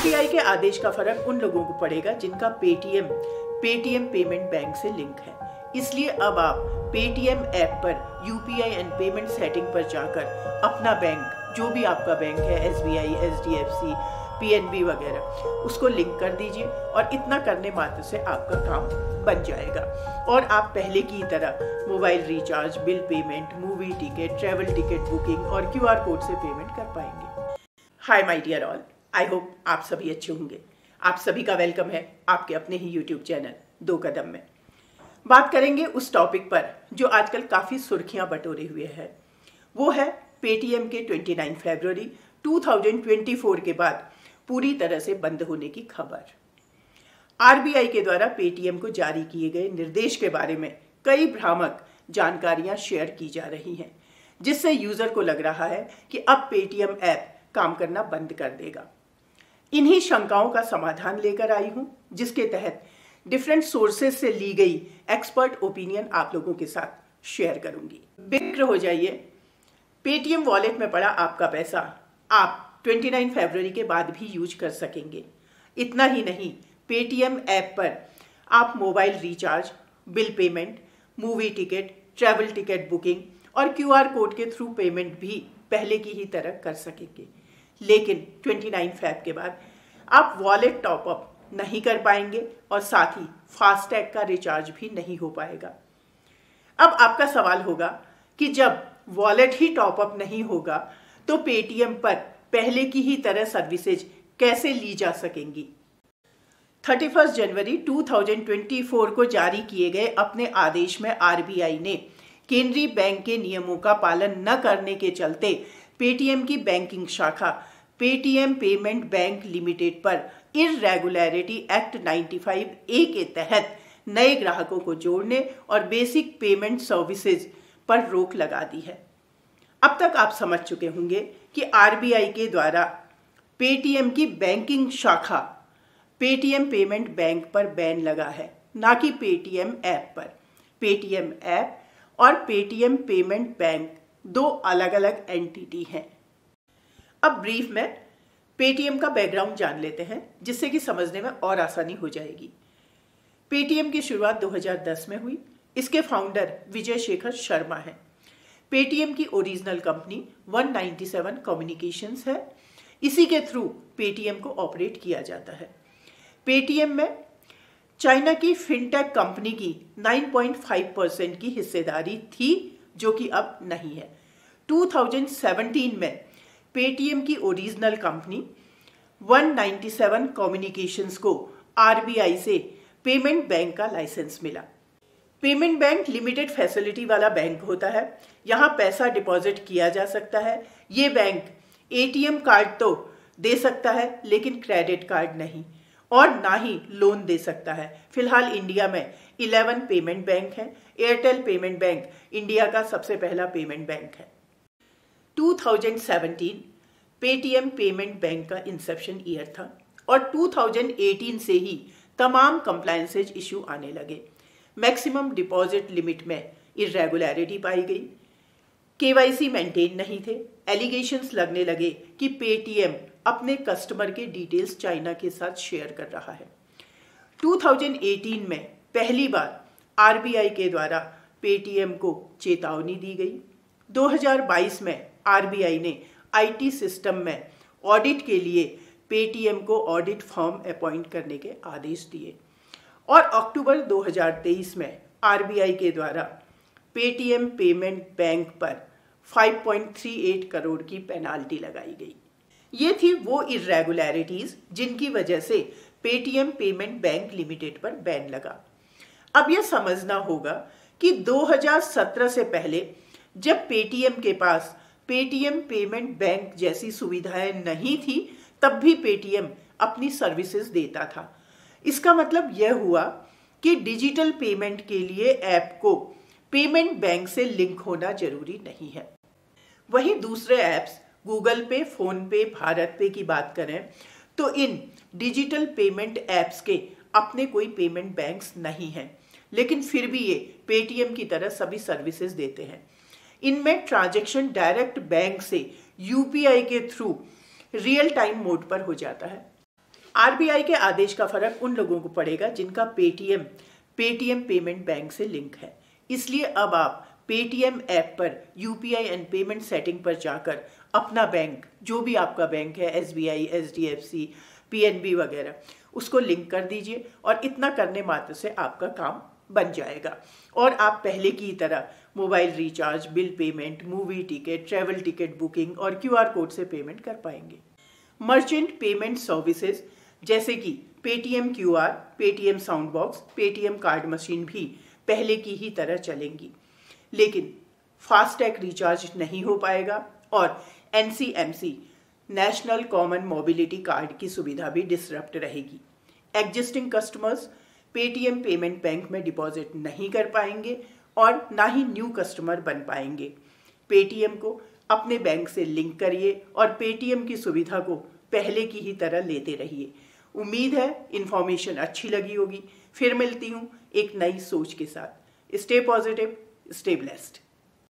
RBI के आदेश का फर्क उन लोगों को पड़ेगा जिनका पेटीएम पेमेंट बैंक से लिंक है। इसलिए अब आप पेटीएम ऐप पर यूपीआई एंड पेमेंट सेटिंग पर जाकर अपना बैंक, जो भी आपका बैंक है, एसबीआई, एचडीएफसी, पीएनबी वगैरह, उसको लिंक कर दीजिए और इतना करने मात्र से आपका काम बन जाएगा और आप पहले की तरह mobile recharge, bill payment, movie ticket, travel ticket booking और क्यूआर कोड से पेमेंट कर पाएंगे। Hi my dear all, I hope आप सभी अच्छे होंगे। आप सभी का वेलकम है आपके अपने ही यूट्यूब चैनल 2 कदम में। बात करेंगे उस टॉपिक पर जो आजकल काफ़ी सुर्खियां बटोरे हुए है। वो है पेटीएम के 29 फरवरी 2024 के बाद पूरी तरह से बंद होने की खबर। आरबीआई के द्वारा पेटीएम को जारी किए गए निर्देश के बारे में कई भ्रामक जानकारियां शेयर की जा रही हैं, जिससे यूजर को लग रहा है कि अब पेटीएम ऐप काम करना बंद कर देगा। इन्हीं शंकाओं का समाधान लेकर आई हूं, जिसके तहत डिफरेंट सोर्सेज से ली गई एक्सपर्ट ओपिनियन आप लोगों के साथ शेयर करूंगी। बेफिक्र हो जाइए, पेटीएम वॉलेट में पड़ा आपका पैसा आप 29 फरवरी के बाद भी यूज कर सकेंगे। इतना ही नहीं, पेटीएम ऐप पर आप mobile recharge, bill payment, movie ticket, travel ticket booking और क्यूआर कोड के थ्रू पेमेंट भी पहले की ही तरह कर सकेंगे। लेकिन 29 फरवरी के बाद आप वॉलेट टॉपअप नहीं कर पाएंगे और साथ ही फास्टैग का रिचार्ज भी नहीं हो पाएगा। अब आपका सवाल होगा कि जब वॉलेट ही टॉपअप नहीं होगा तो पेटीएम पर पहले की ही तरह सर्विसेज कैसे ली जा सकेंगी। 31 जनवरी 2024 को जारी किए गए अपने आदेश में आरबीआई ने केंद्रीय बैंक के नियमों का पालन न करने के चलते पेटीएम की बैंकिंग शाखा पेटीएम पेमेंट बैंक लिमिटेड पर इर्रेगुलरिटी एक्ट 95A के तहत नए ग्राहकों को जोड़ने और बेसिक पेमेंट सर्विसेज पर रोक लगा दी है। अब तक आप समझ चुके होंगे कि आरबीआई के द्वारा पेटीएम की बैंकिंग शाखा पेटीएम पेमेंट बैंक पर बैन लगा है, ना कि पेटीएम ऐप पर। पेटीएम ऐप और पेटीएम पेमेंट बैंक 2 अलग अलग एंटिटी हैं। अब ब्रीफ में पेटीएम का बैकग्राउंड जान लेते हैं, जिससे कि समझने में और आसानी हो जाएगी। पेटीएम की शुरुआत 2010 में हुई। इसके फाउंडर विजय शेखर शर्मा हैं। पेटीएम की ओरिजिनल कंपनी 197 कम्युनिकेशंस है। इसी के थ्रू पेटीएम को ऑपरेट किया जाता है। पेटीएम में चाइना की फिनटेक कंपनी की 9.5% की हिस्सेदारी थी, जो कि अब नहीं है। 2017 में पेटीएम की ओरिजिनल कंपनी 197 कम्युनिकेशंस को आरबीआई से पेमेंट बैंक का लाइसेंस मिला। पेमेंट बैंक लिमिटेड फैसिलिटी वाला बैंक होता है। यहाँ पैसा डिपॉजिट किया जा सकता है। ये बैंक एटीएम कार्ड तो दे सकता है, लेकिन क्रेडिट कार्ड नहीं, और ना ही लोन दे सकता है। फिलहाल इंडिया में 11 पेमेंट बैंक हैं। एयरटेल पेमेंट बैंक इंडिया का सबसे पहला पेमेंट बैंक है। 2017 पेटीएम पेमेंट बैंक का इंसेप्शन ईयर था और 2018 से ही तमाम कंप्लायंसेज इशू आने लगे। मैक्सिमम डिपॉजिट लिमिट में इर्रेगुलरिटी पाई गई, केवाईसी मेंटेन नहीं थे, एलिगेशंस लगने लगे कि पेटीएम अपने कस्टमर के डिटेल्स चाइना के साथ शेयर कर रहा है। 2018 में पहली बार आरबीआई के द्वारा पेटीएम को चेतावनी दी गई। 2022 में आरबीआई ने आईटी सिस्टम में ऑडिट के लिए पेटीएम को ऑडिट फर्म अपॉइंट करने के आदेश दिए और अक्टूबर 2023 में आरबीआई के द्वारा पेटीएम पेमेंट बैंक पर 5.38 करोड़ की पेनाल्टी लगाई गई। ये थी वो इर्रेगुलरिटीज जिनकी वजह से पेटीएम पेमेंट बैंक लिमिटेड पर बैन लगा। अब यह समझना होगा कि 2017 से पहले जब पेटीएम के पास पेटीएम पेमेंट बैंक जैसी सुविधाएं नहीं थी, तब भी पेटीएम अपनी सर्विसेज देता था। इसका मतलब यह हुआ कि डिजिटल पेमेंट के लिए ऐप को पेमेंट बैंक से लिंक होना जरूरी नहीं है। वहीं दूसरे ऐप्स गूगल पे, फोन पे, भारत पे की बात करें तो इन डिजिटल पेमेंट ऐप्स के अपने कोई पेमेंट बैंक्स नहीं हैं, लेकिन फिर भी ये पेटीएम की तरह सभी सर्विसेज देते हैं। इनमें ट्रांजैक्शन डायरेक्ट बैंक से यूपीआई के थ्रू रियल टाइम मोड पर हो जाता है। आरबीआई के आदेश का फर्क उन लोगों को पड़ेगा जिनका पेटीएम पेमेंट बैंक से लिंक है। इसलिए अब आप पेटीएम ऐप पर यूपीआई एंड पेमेंट सेटिंग पर जाकर अपना बैंक, जो भी आपका बैंक है, एसबीआई, एचडीएफसी, पीएनबी वगैरह, उसको लिंक कर दीजिए और इतना करने मात्र से आपका काम बन जाएगा और आप पहले की तरह mobile recharge, bill payment, movie ticket, travel ticket booking और क्यूआर कोड से पेमेंट कर पाएंगे। मर्चेंट पेमेंट सर्विसेज जैसे कि Paytm QR, Paytm sound box, Paytm card machine भी पहले की ही तरह चलेंगी, लेकिन फास्टैग रिचार्ज नहीं हो पाएगा और NCMC national common mobility card की सुविधा भी डिसरप्ट रहेगी। Existing customers Paytm payment bank में डिपॉजिट नहीं कर पाएंगे और ना ही न्यू कस्टमर बन पाएंगे। पेटीएम को अपने बैंक से लिंक करिए और पेटीएम की सुविधा को पहले की ही तरह लेते रहिए। उम्मीद है इन्फॉर्मेशन अच्छी लगी होगी। फिर मिलती हूँ एक नई सोच के साथ। Stay positive, stay blessed.